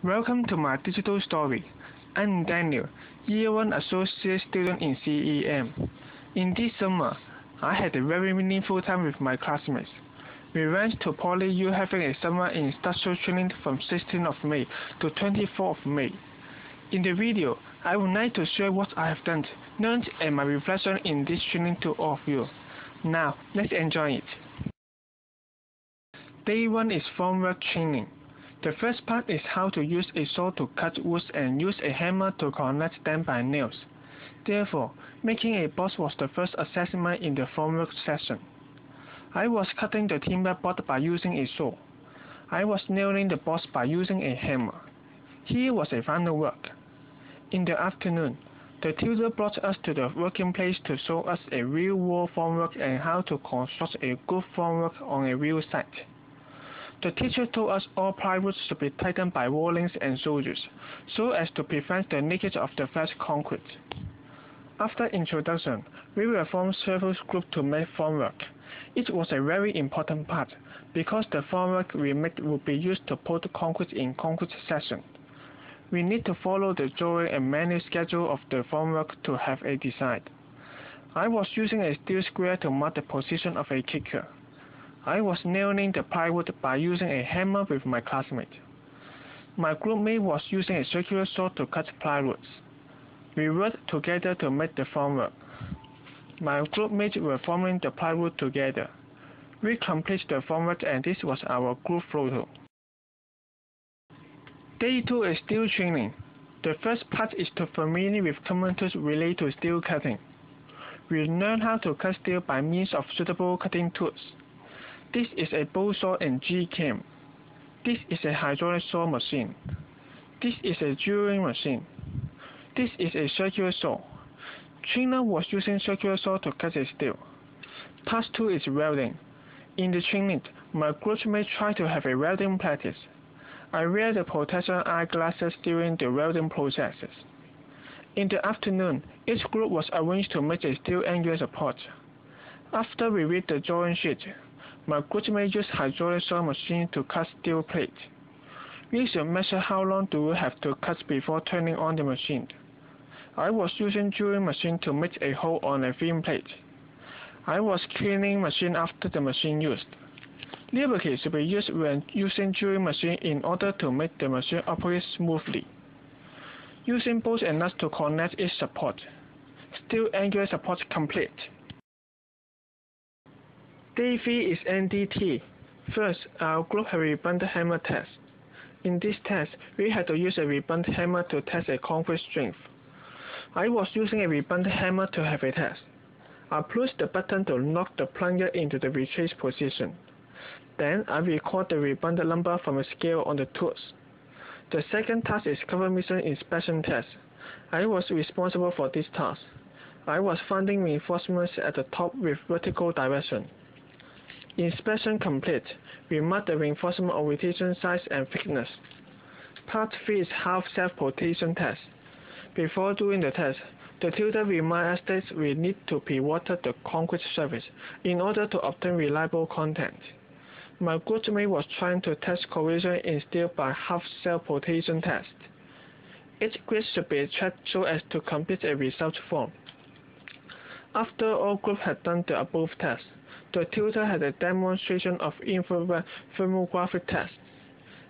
Welcome to my digital story. I'm Daniel, Year 1 Associate Student in CEM. In this summer, I had a very meaningful time with my classmates. We went to Poly U having a summer industrial training from 16th of May to 24th of May. In the video, I would like to share what I have done, learned and my reflection in this training to all of you. Now, let's enjoy it. Day 1 is formwork training. The first part is how to use a saw to cut wood and use a hammer to connect them by nails. Therefore, making a box was the first assessment in the formwork session. I was cutting the timber board by using a saw. I was nailing the box by using a hammer. Here was a final work. In the afternoon, the tutor brought us to the working place to show us a real world formwork and how to construct a good formwork on a real site. The teacher told us all plywood should be tightened by rollings and soldiers, so as to prevent the leakage of the fresh concrete. After introduction, we will form several groups to make formwork. It was a very important part, because the formwork we made would be used to put concrete in concrete section. We need to follow the drawing and manual schedule of the formwork to have a design. I was using a steel square to mark the position of a kicker. I was nailing the plywood by using a hammer with my classmate. My groupmate was using a circular saw to cut plywood. We worked together to make the formwork. My groupmates were forming the plywood together. We completed the formwork and this was our group photo. Day 2 is steel training. The first part is to familiar with common tools related to steel cutting. We learn how to cut steel by means of suitable cutting tools. This is a bow saw and G-cam. This is a hydraulic saw machine. This is a drilling machine. This is a circular saw. Trainer was using circular saw to cut a steel. Part 2 is welding. In the training, my groupmates tried to have a welding practice. I wear the protection eyeglasses during the welding processes. In the afternoon, each group was arranged to make a steel angle support. After we read the drawing sheet, my groupmate used hydraulic saw machine to cut steel plate. We should measure how long do we have to cut before turning on the machine. I was using drilling machine to make a hole on a thin plate. I was cleaning machine after the machine used. Lubricant should be used when using drilling machine in order to make the machine operate smoothly. Using bolts and nuts to connect each support. Steel angle support complete. Day 3 is NDT. First, our group had a ribbon hammer test. In this test, we had to use a ribbon hammer to test a concrete strength. I was using a ribbon hammer to have a test. I pushed the button to lock the plunger into the retrace position. Then I record the ribbon number from a scale on the tools. The second task is cover mission inspection test. I was responsible for this task. I was finding reinforcements at the top with vertical direction. Inspection complete. We mark the reinforcement orientation size and thickness. Part 3 is half self-flotation test. Before doing the test, the tutor reminded us that we need to pre-water the concrete surface in order to obtain reliable content. My groupmate was trying to test corrosion in steel by half self-flotation test. Each grid should be checked so as to complete a result form. After all groups had done the above tests, the tutor had a demonstration of infrared thermographic test.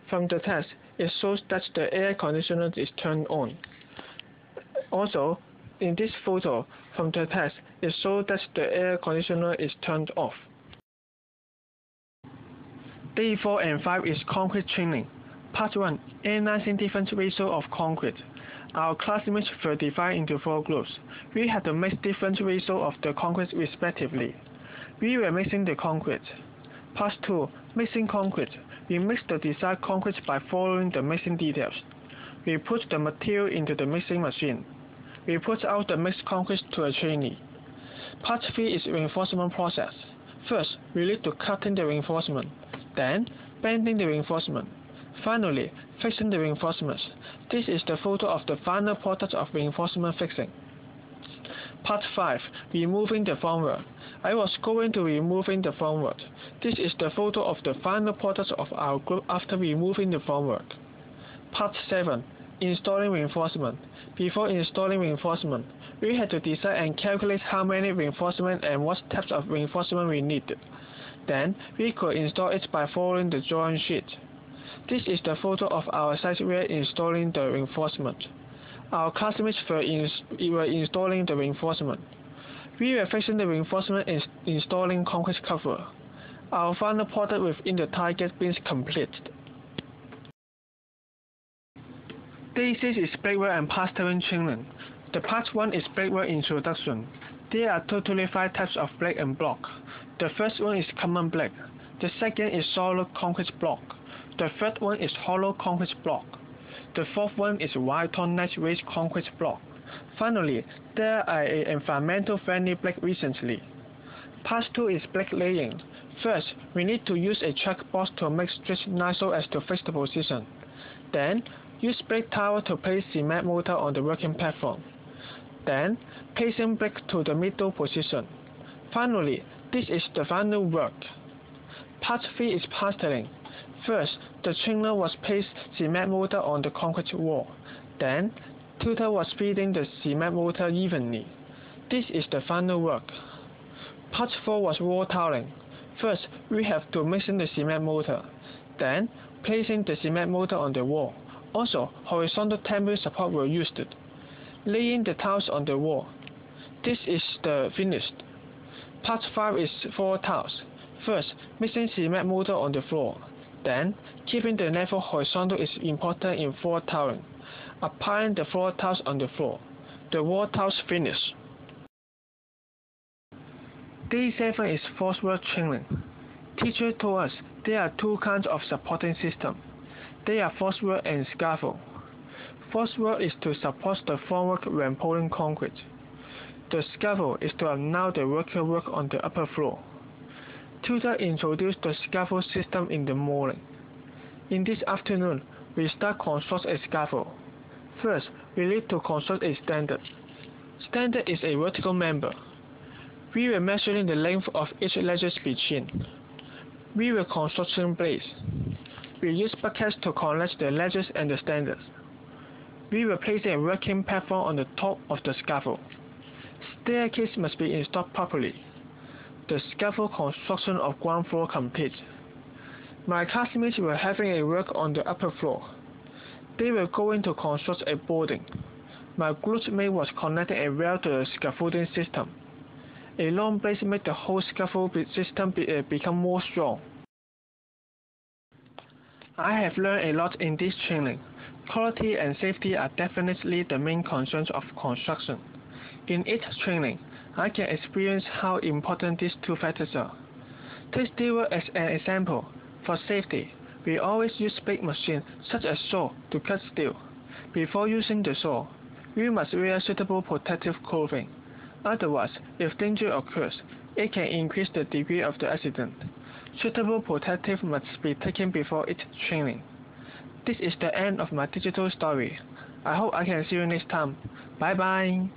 From the test, it shows that the air conditioner is turned on. Also, in this photo from the test, it shows that the air conditioner is turned off. Day 4 and 5 is concrete training. Part 1, analyzing different ratios of concrete. Our classmates were divided into 4 groups. We had to mix different ratios of the concrete respectively. We were mixing the concrete. Part 2, mixing concrete. We mixed the desired concrete by following the mixing details. We put the material into the mixing machine. We put out the mixed concrete to a trainee. Part 3 is reinforcement process. First, we lead to cutting the reinforcement, then bending the reinforcement. Finally, fixing the reinforcements. This is the photo of the final product of reinforcement fixing. Part 5, removing the formwork. I was going to removing the formwork. This is the photo of the final product of our group after removing the formwork. Part 7. Installing reinforcement. Before installing reinforcement, we had to decide and calculate how many reinforcement and what types of reinforcement we needed. Then, we could install it by following the drawing sheet. This is the photo of our site where installing the reinforcement. Our classmates were installing the reinforcement. We were fixing the reinforcement and installing concrete cover. Our final product within the target being completed. Day 6 is brickwork and plastering training. The part 1 is brickwork introduction. There are totally 5 types of brick and block. The first one is common brick. The second is solid concrete block. The third one is hollow concrete block. The fourth one is wide-tone net-raised concrete block. Finally, there are environmental friendly brick recently. Part 2 is brick laying. First, we need to use a check box to make straight lines so as to fix the position. Then, use brick tower to place cement mortar on the working platform. Then, placing brick to the middle position. Finally, this is the final work. Part 3 is plastering. First, the trailer was placed cement mortar on the concrete wall. Then, tutor was feeding the cement mortar evenly. This is the final work. Part 4 was wall tiling. First, we have to mix in the cement mortar. Then, placing the cement mortar on the wall. Also, horizontal temporary support were used. Laying the tiles on the wall. This is the finished. Part 5 is floor tiles. First, mixing cement mortar on the floor. Then, keeping the level horizontal is important in floor tiling. Applying the floor tiles on the floor. The wall tiles finished. Day 7 is force work training. Teacher told us there are 2 kinds of supporting system. They are force work and scaffold. Force work is to support the formwork when pouring concrete. The scaffold is to allow the worker work on the upper floor. Tutor introduced the scaffold system in the morning. In this afternoon, we start construct a scaffold. First, we need to construct a standard. Standard is a vertical member. We were measuring the length of each ledges between. We were constructing blades. We used buckets to connect the ledges and the standards. We were placing a working platform on the top of the scaffold. Staircase must be installed properly. The scaffold construction of ground floor complete. My classmates were having a work on the upper floor. They were going to construct a boarding. My groupmate was connecting a rail to the scaffolding system. A long blade made the whole scaffold system become more strong. I have learned a lot in this training. Quality and safety are definitely the main concerns of construction. In each training, I can experience how important these 2 factors are. Take steelwork as an example. For safety, we always use big machines such as saw to cut steel. Before using the saw, we must wear suitable protective clothing. Otherwise, if danger occurs, it can increase the degree of the accident. Suitable protective must be taken before each training. This is the end of my digital story. I hope I can see you next time. Bye bye.